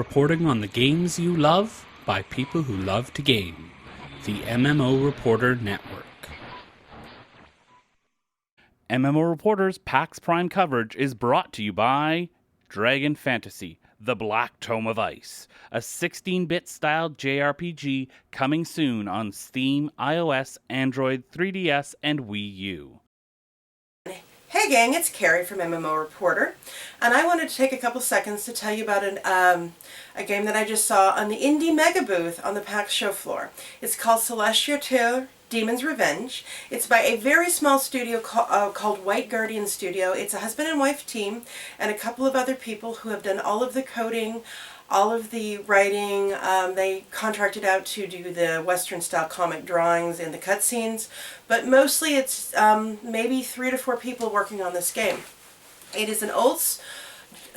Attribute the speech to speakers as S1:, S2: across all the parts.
S1: reporting on the games you love by people who love to game. The MMO Reporter Network.
S2: MMO Reporter's PAX Prime coverage is brought to you by Dragon Fantasy, The Black Tome of Ice, a 16-bit styled JRPG coming soon on Steam, iOS, Android, 3DS, and Wii U.
S3: Hey gang, it's Carrie from MMO Reporter, and I wanted to take a couple seconds to tell you about a game that I just saw on the Indie Mega booth on the PAX show floor. It's called Celestia 2 Demon's Revenge. It's by a very small studio called White Guardian Studio. It's a husband and wife team and a couple of other people who have done all of the coding, all of the writing. They contracted out to do the Western style comic drawings and the cutscenes, but mostly it's maybe 3 to 4 people working on this game. It is an old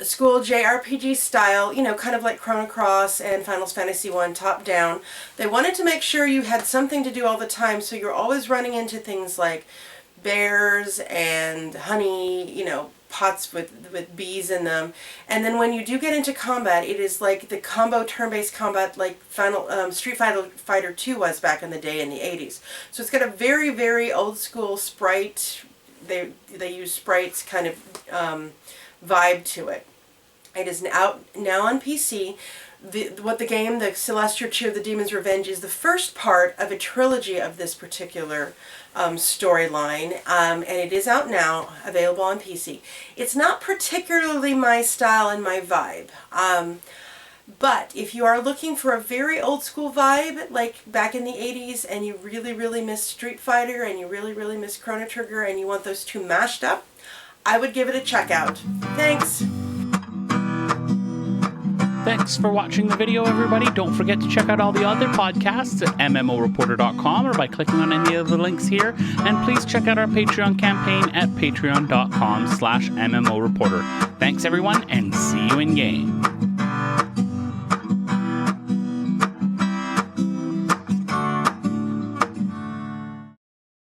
S3: school JRPG style, you know, kind of like Chrono Cross and Final Fantasy 1 top down. They wanted to make sure you had something to do all the time, so you're always running into things like bears and honey, you know, pots with bees in them. And then when you do get into combat, it is like the combo turn-based combat like Street Fighter 2 was back in the day in the 80s. So it's got a very, very old school sprite, they use sprites kind of vibe to it. It is out now on PC. The game, the Celestia 2 The Demon's Revenge, is the first part of a trilogy of this particular storyline, and it is out now, available on PC. It's not particularly my style and my vibe, but if you are looking for a very old school vibe, like back in the 80s, and you really, really miss Street Fighter, and you really, really miss Chrono Trigger, and you want those two mashed up, I would give it a check out. Thanks!
S2: Thanks for watching the video, everybody. Don't forget to check out all the other podcasts at MMOreporter.com or by clicking on any of the links here. And please check out our Patreon campaign at patreon.com/MMOreporter. Thanks, everyone, and see you in game.